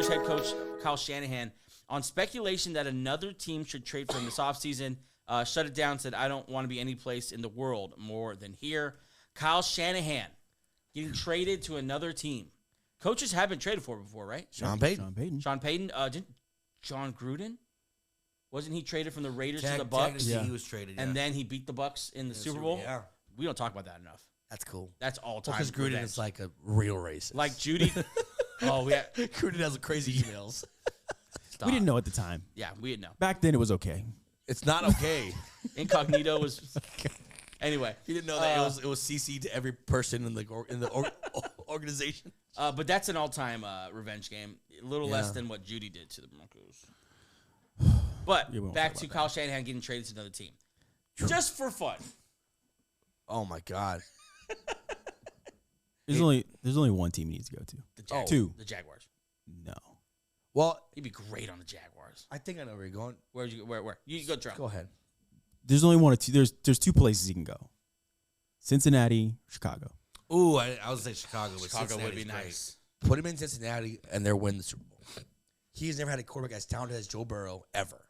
Raiders head coach Kyle Shanahan, on speculation that another team should trade for him this offseason, shut it down, said, I don't want to be any place in the world more than here. Kyle Shanahan getting traded to another team. Coaches have been traded for before, right? Sean Payton. Sean Payton. Didn't John Gruden? Wasn't he traded from the Raiders to the Bucks? Yeah, he was traded. And then he beat the Bucks in the Super Bowl. Yeah, we don't talk about that enough. that's cool. That's all time. Because Gruden revenge. is like a real racist. Like Judy. Oh, yeah. Gruden has crazy emails. Stop. We didn't know at the time. Yeah, we didn't know. Back then, it was okay. It's not okay. Incognito was. Anyway, He didn't know that it was CC to every person in the organization. but that's an all-time revenge game. A little less than what Judy did to the Broncos. But Yeah, we won't back talk to about Kyle Shanahan getting traded to another team, just for fun. Oh my God. There's only one team he needs to go to. The Jaguars. Two. The Jaguars. No. Well, He'd be great on the Jaguars. I think I know where you're going. Where you go, Trump? Go ahead. There's only one or two. There's two places he can go. Cincinnati, Chicago. Ooh, I was saying Chicago. But Chicago would be Cincinnati's nice. great. Put him in Cincinnati, and they're winning the Super Bowl. He's never had a quarterback as talented as Joe Burrow ever.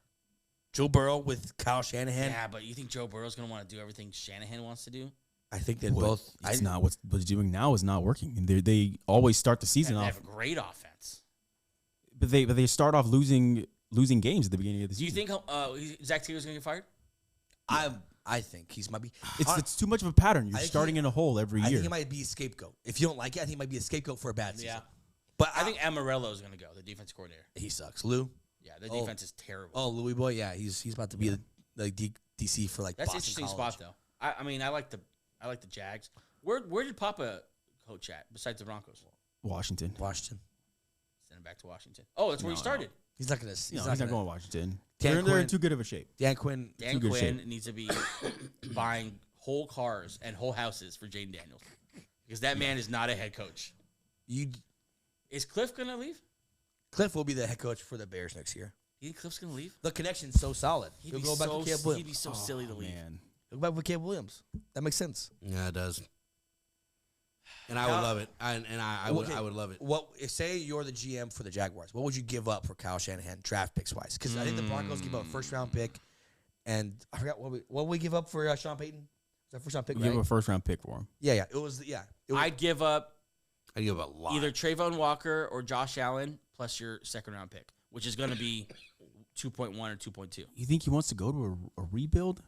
Joe Burrow with Kyle Shanahan. Yeah, but you think Joe Burrow's going to want to do everything Shanahan wants to do? I think they both. It's not what he's doing now is not working. And they always start the season They off, have a great offense. but they start off losing games at the beginning of the Do you season. think Zach Taylor's going to get fired? I think he's might be. It's too much of a pattern. You're I think starting in a hole every I year. think he might be a scapegoat. If you don't like it, I think he might be a scapegoat for a bad season. Yeah. But I think Amarillo is going to go, the defense coordinator. he sucks. Lou. Yeah, the defense is terrible. Oh, Louis boy. Yeah, he's about to be the DC for like That's an Boston interesting College. spot, though. I mean, I like the Jags. Where did Papa coach at besides the Broncos? Washington. Washington. Send him back to Washington. Oh, that's where he started. He's not gonna. He's not going to Washington. Dan They're Quinn- in too good of a shape. Dan Quinn. Dan good Quinn shape. needs to be buying whole cars and whole houses for Jaden Daniels because that man is not a head coach. Is Cliff going to leave? Cliff will be the head coach for the Bears next year. You think Cliff's going to leave? The connection's so solid. He'll go back to Caleb He'd Williams. be so silly to leave. Man. He'll go back with Caleb Williams. That makes sense. Yeah, it does. And I would love it. I would love it. What if say you're the GM for the Jaguars? What would you give up for Kyle Shanahan draft picks wise? Because I think the Broncos give up a first round pick, and I forgot what we give up for Sean Payton. Was that first round pick? We Right? give a first round pick for him. Yeah. It was. Yeah. It was, I'd give up I give a lot. either Trayvon Walker or Josh Allen plus your second round pick, which is going to be 2.1 or 2.2. You think he wants to go to a rebuild?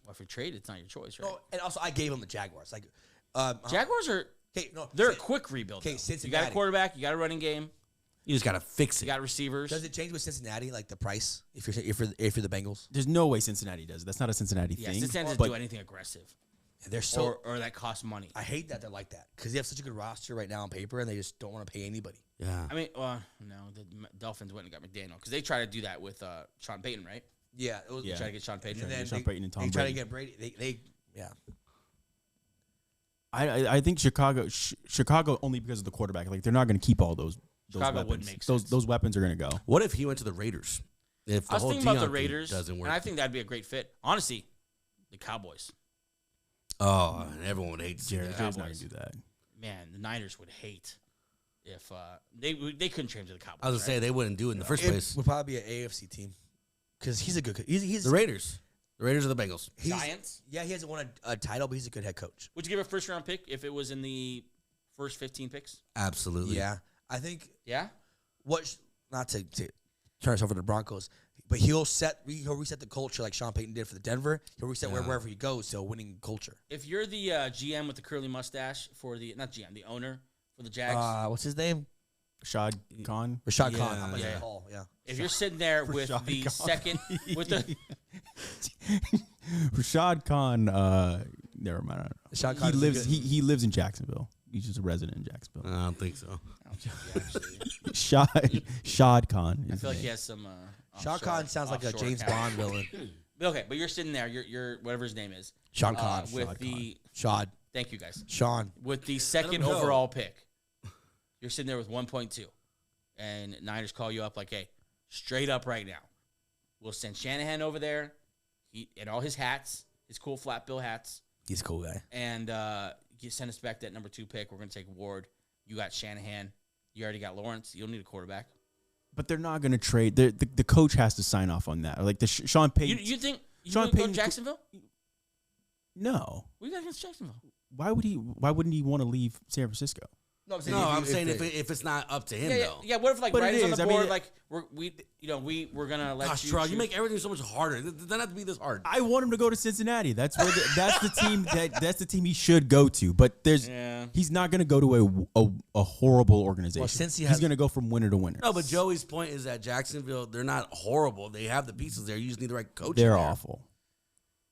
Well, if you trade, it's not your choice, right? oh, and also I gave him the Jaguars. Like, Jaguars are they're a quick rebuild. Okay, though. You Cincinnati. got a quarterback, you got a running game, You just got to fix you it. got receivers. Does it change with Cincinnati, like the price? If you're the Bengals, There's no way Cincinnati does it. That's not a Cincinnati Yeah, thing. Cincinnati doesn't but do anything aggressive they're so. or that costs money. I hate that they're like that because they have such a good roster right now on paper, and they just don't want to pay anybody. Yeah. I mean, no, the Dolphins went and got McDaniel because they tried to do that with Sean Payton, right? Yeah, it was. They tried to get Sean Payton. And then Sean Payton and Tom they try to Brady. get Brady. They yeah. I think Chicago only because of the quarterback. Like they're not going to keep all those Chicago weapons. wouldn't make sense. Those weapons are going to go. What if he went to the Raiders? If the I was whole thinking about the Deion thing Raiders, doesn't work. and I think that'd be a great fit. Honestly, the Cowboys. Oh, and everyone would hate to see Jared's that. not going Cowboys. to do that. Man, the Niners would hate if they couldn't change to the Cowboys. I was going to say they wouldn't do it in the first place. It would probably be an AFC team because he's a good. He's The Raiders. The Raiders are the Bengals. Giants. Yeah, he hasn't won a title, but he's a good head coach. Would you give a first round pick if it was in the first 15 picks? Absolutely. Yeah, I think Yeah. not to turn us over to the Broncos, but he'll reset the culture like Sean Payton did for the Denver. He'll reset wherever he goes, so winning culture. If you're the GM with the curly mustache for the the owner for the Jags, What's his name? Rashad Khan. Rashad Yeah, Khan. I'm gonna yeah. say Hall. Yeah. if you're sitting there with Rashad the Khan. second with the Rashad Khan. Never mind. I don't know. Rashad Khan He is lives. good. He lives in Jacksonville. He's just a resident in Jacksonville. I don't think so. Shad Khan. I is feel like his he name. has some. Shad Khan sounds like a offshore James account. Bond villain. But okay, but you're sitting there. You're whatever his name is. Sean Khan. with Shad the Shad. thank you guys Sean. with the second know. overall pick. You're sitting there with 1.2, and Niners call you up like, hey, straight up right now, we'll send Shanahan over there, in all his hats, his cool flat bill hats, He's a cool guy. and you send us back that number 2 pick. We're gonna take Ward. You got Shanahan. You already got Lawrence. You don't need a quarterback. But they're not going to trade. The coach has to sign off on that. Like Sean Payton. You think Sean going to go Payton- to Jacksonville? No. What you got against Jacksonville? Why wouldn't he want to leave San Francisco? No, I'm saying if it's not up to him though. Yeah. What if like But right it is on is. the I board? mean, Like we're gonna let Gosh, you. Charles, you choose? make everything so much harder. It doesn't have to be this hard. I want him to go to Cincinnati. That's where that's the team that's the team he should go to. But he's not going to go to a horrible organization. Well, since he's going to go from winner to winner. No, but Joey's point is that Jacksonville, they're not horrible. They have the pieces there. You just need the right coach. They're in there. awful.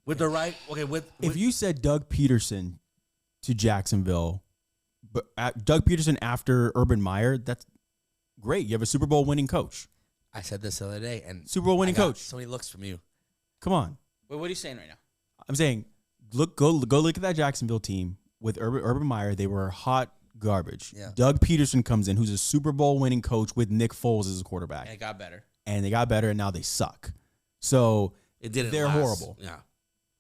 With the right, okay. If you said Doug Peterson to Jacksonville, but Doug Peterson after Urban Meyer, that's great. You have a Super Bowl winning coach. I said this the other day, and Super Bowl winning I got coach. so many looks from you. Come on. Wait, what are you saying right now? I'm saying, go look at that Jacksonville team with Urban Meyer. They were hot garbage. Yeah. Doug Peterson comes in, who's a Super Bowl winning coach with Nick Foles as a quarterback, And it got better. and they got better, and now they suck. So it didn't, they're last. horrible. Yeah,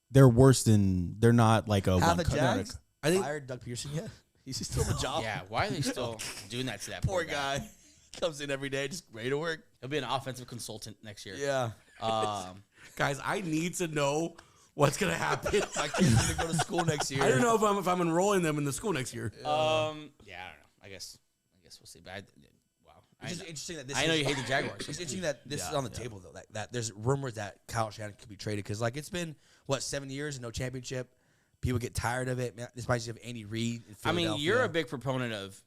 They're worse than they're not like a Have one. the Jags I think fired Doug Pearson yet? He's still the job. Yeah, why are they still doing that to that Poor guy. Comes in every day, just ready to work. He'll be an offensive consultant next year. Yeah. guys, I need to know what's gonna happen. My kid's going to go to school next year. I don't know if I'm enrolling them in the school next year. Yeah, I don't know. I guess we'll see. But wow, It's just interesting that this I know is- you hate the Jaguars. It's interesting that this is on the table, though. That there's rumors that Kyle Shanahan could be traded because, like, it's been, 7 years and no championship. People get tired of it. Man, this might just have Andy Reid in I mean, Philadelphia. you're a big proponent of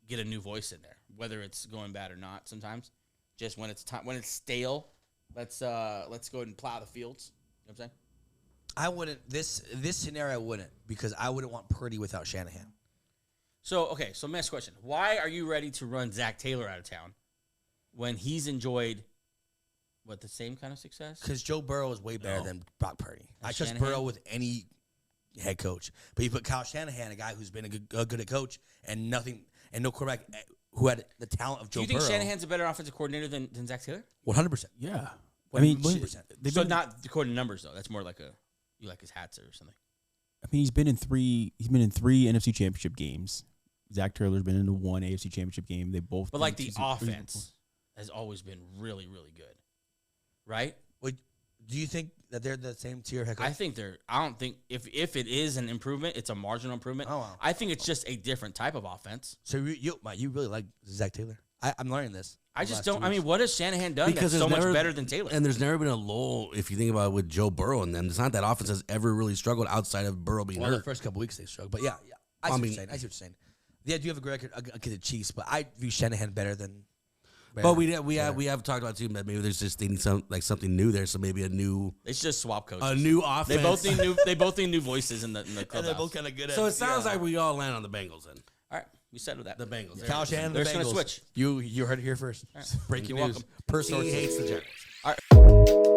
get a new voice in there, whether it's going bad or not. Sometimes, just when it's time, when it's stale, let's go ahead and plow the fields. You know what I'm saying? I wouldn't. This scenario, I wouldn't because I wouldn't want Purdy without Shanahan. So next question: why are you ready to run Zach Taylor out of town when he's enjoyed the same kind of success? Because Joe Burrow is way better than Brock Purdy. I trust Shanahan? Burrow with any head coach, but you put Kyle Shanahan, a guy who's been a good coach, and no quarterback who had the talent of Joe Do you think Burrow. Shanahan's a better offensive coordinator than Zach Taylor? 100%. Yeah. I mean, 100%. So not according to numbers though. That's more like you like his hats or something. I mean, he's been in three NFC Championship games. Zach Taylor's been in one AFC Championship game. They both. But like the offense has always been really, really good, right? Do you think that they're the same tier head coach? I think they're. I don't think if it is an improvement, it's a marginal improvement. Oh, wow. I think it's just a different type of offense. So you really like Zach Taylor? I'm learning this. I the just last don't. 2 I mean, weeks. what has Shanahan done that's so much better than Taylor? And there's never been a lull if you think about it with Joe Burrow and them. It's not that offense has ever really struggled outside of Burrow being Well, the hurt. first couple weeks they struggled, but yeah. I see what you're saying. Yeah, I do have a great record against the Chiefs, but I view Shanahan better than. But we have talked about too that maybe there's just they need something new there. So maybe a new They should just swap coaches. offense. They both need new voices in the clubhouse. And they're both kind of good at. So it sounds like we all land on the Bengals then. All right, we settled that. The Bengals. Kyle Shanahan. They're The just gonna Bengals. switch. You heard it here first. Breaking You're news. welcome. Per He sources. hates the Jaguars. All right.